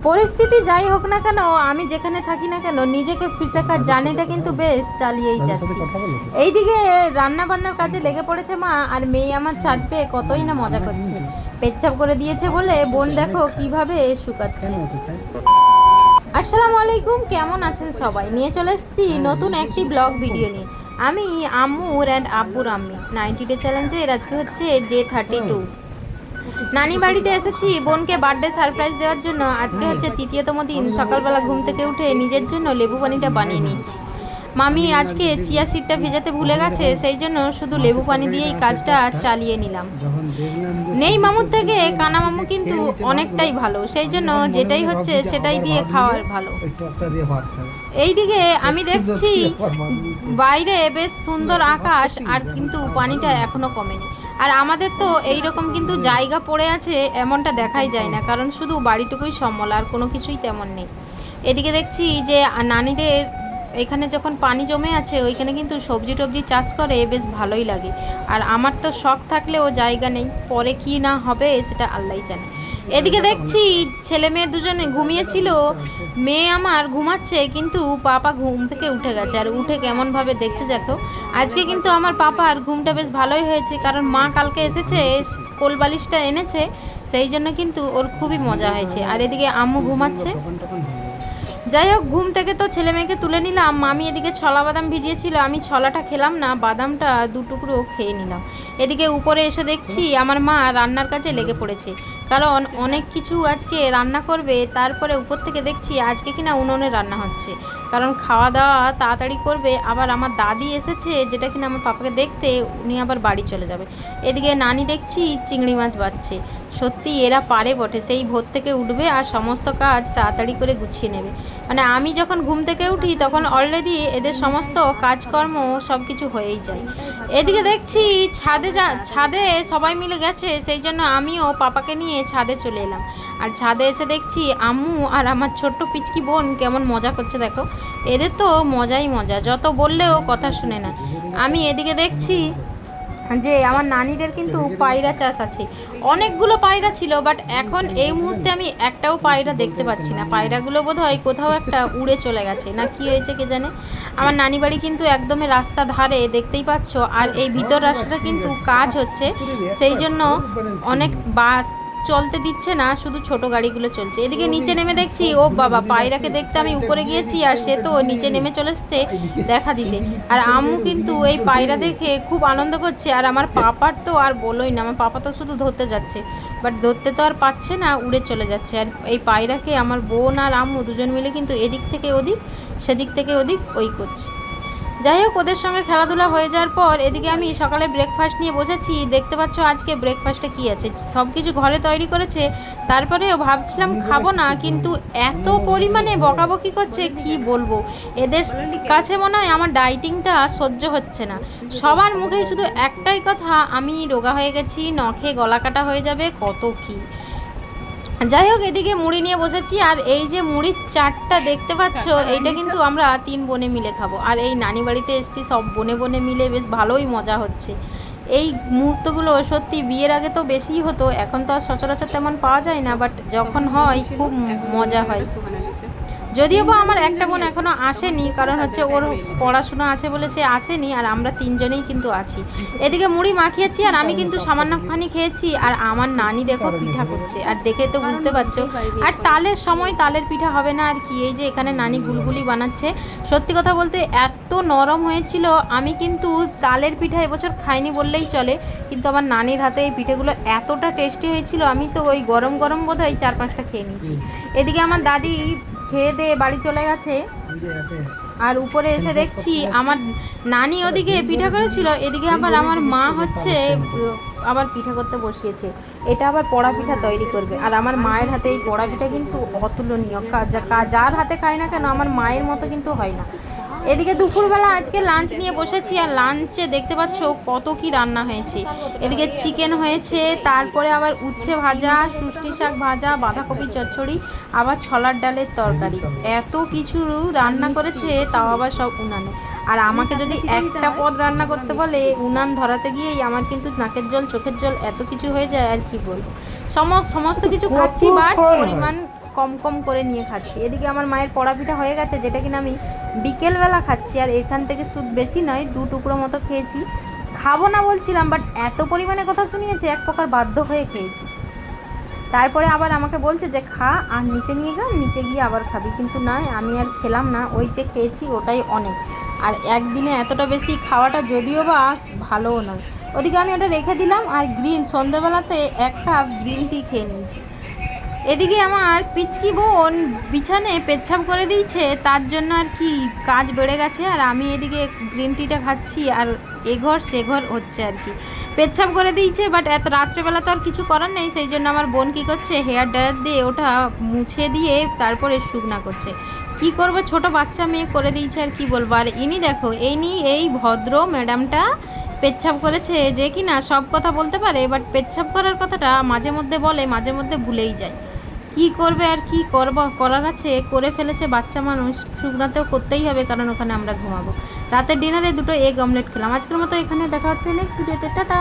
পরিস্থিতি যাই হোক না কেন, আমি যেখানে থাকি না কেন, নিজেকে ফিট রাখার জার্নিটা কিন্তু বেশ চালিয়েই যাচ্ছি। এইদিকে রান্না বান্নার কাজে লেগে পড়েছে মা, আর মেয়ে আমার ছাদ পেয়ে কতই না মজা করছে। পেচ্ছাপ করে দিয়েছে বলে বোন দেখো কিভাবে শুকাচ্ছে। আসসালামু আলাইকুম, কেমন আছেন সবাই? নিয়ে চলে এসেছি নতুন একটি ব্লগ ভিডিও নিয়ে। আমি আম্মুর অ্যান্ড আব্বুর আম্মি 90 ডে চ্যালেঞ্জের আজকে হচ্ছে ডে 32। নানি বাড়িতে এসেছি বোনকে বার্থডে সারপ্রাইজ দেওয়ার জন্য। আজকে হচ্ছে তৃতীয়তম দিন। সকালবেলা ঘুম থেকে উঠে নিজের জন্য লেবু পানিটা বানিয়ে নিচ্ছি। মামি আজকে চিয়া সিডটা ভেজাতে ভুলে গেছে, সেই জন্য শুধু লেবু পানি দিয়েই কাজটা চালিয়ে নিলাম। নেই মামুর থেকে কানা মামু কিন্তু অনেকটাই ভালো, সেই জন্য যেটাই হচ্ছে সেটাই দিয়ে খাওয়ার ভালো। এইদিকে আমি দেখছি বাইরে বেশ সুন্দর আকাশ, আর কিন্তু পানিটা এখনো কমেনি। আর আমাদের তো এইরকম কিন্তু জায়গা পড়ে আছে এমনটা দেখাই যায় না, কারণ শুধু বাড়িটুকুই সম্বল, আর কোনো কিছুই তেমন নেই। এদিকে দেখছি যে নানিদের এখানে যখন পানি জমে আছে ওইখানে কিন্তু সবজি টবজি চাষ করে, বেশ ভালোই লাগে। আর আমার তো শখ থাকলেও জায়গা নেই, পরে কি না হবে সেটা আল্লাহই জানে। এদিকে দেখছি ছেলে মেয়ে দুজনে ঘুমিয়েছিল, মেয়ে আমার ঘুমাচ্ছে, কিন্তু পাপা ঘুম থেকে উঠে গেছে। আর উঠে কেমনভাবে দেখছে দেখো। আজকে কিন্তু আমার পাপার ঘুমটা বেশ ভালোই হয়েছে, কারণ মা কালকে এসেছে, কোলবালিশটা এনেছে, সেই জন্য কিন্তু ওর খুবই মজা হয়েছে। আর এদিকে আম্মু ঘুমাচ্ছে। যাই হোক, ঘুম থেকে তো ছেলে মেয়েকে তুলে নিলাম। মামি এদিকে ছলা বাদাম ভিজিয়েছিল, আমি ছলাটা খেলাম না, বাদামটা দুটুকরো খেয়ে নিলাম। এদিকে উপরে এসে দেখছি আমার মা রান্নার কাজে লেগে পড়েছে, কারণ অনেক কিছু আজকে রান্না করবে। তারপরে উপর থেকে দেখছি আজকে কিনা উনুনে রান্না হচ্ছে, কারণ খাওয়া দাওয়া তাড়াতাড়ি করবে। আবার আমার দাদি এসেছে, যেটা কিনা আমার পাপাকে দেখতে, উনি আবার বাড়ি চলে যাবে। এদিকে নানি দেখছি চিংড়ি মাছ বাছছে। সত্যি এরা পারে বটে, সেই ভোর থেকে উঠবে আর সমস্ত কাজ তাড়াতাড়ি করে গুছিয়ে নেবে। মানে আমি যখন ঘুম থেকে উঠি তখন অলরেডি এদের সমস্ত কাজকর্ম সব কিছু হয়েই যায়। এদিকে দেখছি ছাদে সবাই মিলে গেছে, সেই জন্য আমিও পাপাকে নিয়ে ছাদে চলে এলাম। আর ছাদে এসে দেখছি আম্মু আর আমার ছোট্ট পিচকি বোন কেমন মজা করছে দেখো। এদের তো মজাই মজা, যত বললেও কথা শুনে না। আমি এদিকে দেখছি যে আমার নানিদের কিন্তু পায়রা চাষ আছে, অনেকগুলো পায়রা ছিল, বাট এখন এই মুহূর্তে আমি একটাও পায়রা দেখতে পাচ্ছি না। পায়রাগুলো বোধহয় কোথাও একটা উড়ে চলে গেছে, না কি হয়েছে কে জানে। আমার নানি বাড়ি কিন্তু একদমই রাস্তা ধারে, দেখতেই পাচ্ছ। আর এই ভিতর রাস্তাটা কিন্তু কাজ হচ্ছে, সেই জন্য অনেক বাস চলতে দিচ্ছে না, শুধু ছোট গাড়িগুলো চলছে। এদিকে নিচে নেমে দেখছি, ও বাবা, পায়রাকে দেখতে আমি উপরে গিয়েছি আর সে তো নিচে নেমে চলে এসছে দেখা দিতে। আর আম্মু কিন্তু এই পায়রা দেখে খুব আনন্দ করছে। আর আমার পাপার তো আর বলোই না, আমার পাপা তো শুধু ধরতে যাচ্ছে, বাট ধরতে তো আর পাচ্ছে না, উড়ে চলে যাচ্ছে। আর এই পায়রাকে আমার বোন আর আম্মু দুজন মিলে কিন্তু এদিক থেকে ওদিক, সেদিক থেকে ওদিক ওই করছে। যাই হোক, ওদের সঙ্গে খেলাধুলা হয়ে যাওয়ার পর এদিকে আমি সকালে ব্রেকফাস্ট নিয়ে বসেছি। দেখতে পাচ্ছ আজকে ব্রেকফাস্টে কী আছে, সব কিছু ঘরে তৈরি করেছে। তারপরেও ভাবছিলাম খাবো না, কিন্তু এত পরিমাণে বকাবকি করছে কি বলবো। এদের কাছে মনে হয় আমার ডায়েটিংটা সহ্য হচ্ছে না। সবার মুখেই শুধু একটাই কথা, আমি রোগা হয়ে গেছি, নখে গলা কাটা হয়ে যাবে, কত কী। যাই হোক, এদিকে মুড়ি নিয়ে বসেছি। আর এই যে মুড়ির চাটটা দেখতে পাচ্ছ, এইটা কিন্তু আমরা 3 বোনে মিলে খাবো। আর এই নানি বাড়িতে এসেছি, সব বোনে বোনে মিলে বেশ ভালোই মজা হচ্ছে। এই মুহূর্তগুলো সত্যি বিয়ের আগে তো বেশিই হতো, এখন তো আর সচরাচর তেমন পাওয়া যায় না, বাট যখন হয় খুব মজা হয়। যদিও বা আমার একটা বোন এখনও আসেনি, কারণ হচ্ছে ওর পড়াশোনা আছে বলে সে আসেনি। আর আমরা 3 জনেই কিন্তু আছি। এদিকে মুড়ি মাখিয়েছি, আর আমি কিন্তু সামান্যখানি খেয়েছি। আর আমার নানি দেখো পিঠা করছে, আর দেখে তো বুঝতে পারছো। আর তালের সময় তালের পিঠা হবে না আর কি। এই যে এখানে নানি গুলগুলি বানাচ্ছে, সত্যি কথা বলতে এত নরম হয়েছিল। আমি কিন্তু তালের পিঠা এবছর খাইনি বললেই চলে, কিন্তু আমার নানির হাতে এই পিঠেগুলো এতটা টেস্টি হয়েছিল, আমি তো ওই গরম গরম বোধহয় 4-5টা খেয়ে নিয়েছি। এদিকে আমার দাদি খেয়ে দিয়ে বাড়ি চলে গেছে। আর উপরে এসে দেখছি আমার নানি ওদিকে পিঠা করেছিল, এদিকে আবার আমার মা হচ্ছে আবার পিঠা করতে বসিয়েছে। এটা আবার পোড়া পিঠা তৈরি করবে। আর আমার মায়ের হাতে এই পোড়া পিঠা কিন্তু অতুলনীয়, যার হাতে খাই না কেন আমার মায়ের মতো কিন্তু হয় না। এদিকে দুপুরবেলা আজকে লাঞ্চ নিয়ে বসেছি, আর লাঞ্চে দেখতে পাচ্ছ কত কি রান্না হয়েছে। এদিকে চিকেন হয়েছে, তারপরে আবার উচ্ছে ভাজা, শুষ্টি শাক ভাজা, বাঁধাকপি চচ্চড়ি, আবার ছোলার ডালের তরকারি। এত কিছু রান্না করেছে, তাও আবার সব উনানে। আর আমাকে যদি একটা পদ রান্না করতে বলে, উনান ধরাতে গিয়েই আমার কিন্তু নাকের জল চোখের জল এত কিছু হয়ে যায়, আর কি বলবো। সমস্ত কিছু খাচ্ছি, বাট পরিমাণ কম কম করে নিয়ে খাচ্ছি। এদিকে আমার মায়ের পড়া পিঠা হয়ে গেছে, যেটা কিনা আমি বিকেলবেলা খাচ্ছি, আর এখান থেকে সুদ বেশি নয় 2 টুকরো মতো খেয়েছি। খাবো না বলছিলাম, বাট এত পরিমাণে কথা শুনিয়েছে এক প্রকার বাধ্য হয়ে খেয়েছি। তারপরে আবার আমাকে বলছে যে খা আর নিচে নিয়ে গা, নিচে গিয়ে আবার খাবি, কিন্তু নয় আমি আর খেলাম না, ওই যে খেয়েছি ওটাই অনেক। আর একদিনে এতটা বেশি খাওয়াটা যদিও বা ভালোও নয়। ওদিকে আমি ওটা রেখে দিলাম, আর সন্ধ্যাবেলাতে 1 কাপ গ্রিন টি খেয়ে নিয়েছি। এদিকে আমার পিচকি বোন বিছানায় পেচ্ছাপ করে দিয়েছে, তার জন্য আর কি কাজ বেড়ে গেছে, আর আমি এদিকে গ্রিন টিটা খাচ্ছি, আর এঘর সেঘর হচ্ছে আর কি। পেচ্ছাপ করে দিয়েছে, বাট এত রাত্রেবেলা তো আর কিছু করার নেই, সেই জন্য আমার বোন কী করছে, হেয়ার ড্রায়ার দিয়ে ওটা মুছে দিয়ে তারপরে শুকনা করছে। কি করবে, ছোট বাচ্চা মেয়ে করে দিয়েছে, আর কি বলবো। আর ইনি দেখো, এই ভদ্র ম্যাডামটা পেচ্ছাপ করেছে, যে কি না সব কথা বলতে পারে, বাট পেচ্ছাপ করার কথাটা মাঝে মধ্যে বলে, মাঝে মধ্যে ভুলেই যায়। কি করবে আর কি করার আছে, করে ফেলেছে বাচ্চা মানুষ, শুকনাতেও করতেই হবে, কারণ ওখানে আমরা ঘুমাবো। রাতের ডিনারে 2টো এগ অমলেট খেলাম। আজকের মতো এখানে দেখা হচ্ছে নেক্সট ভিডিওতে, টাটা।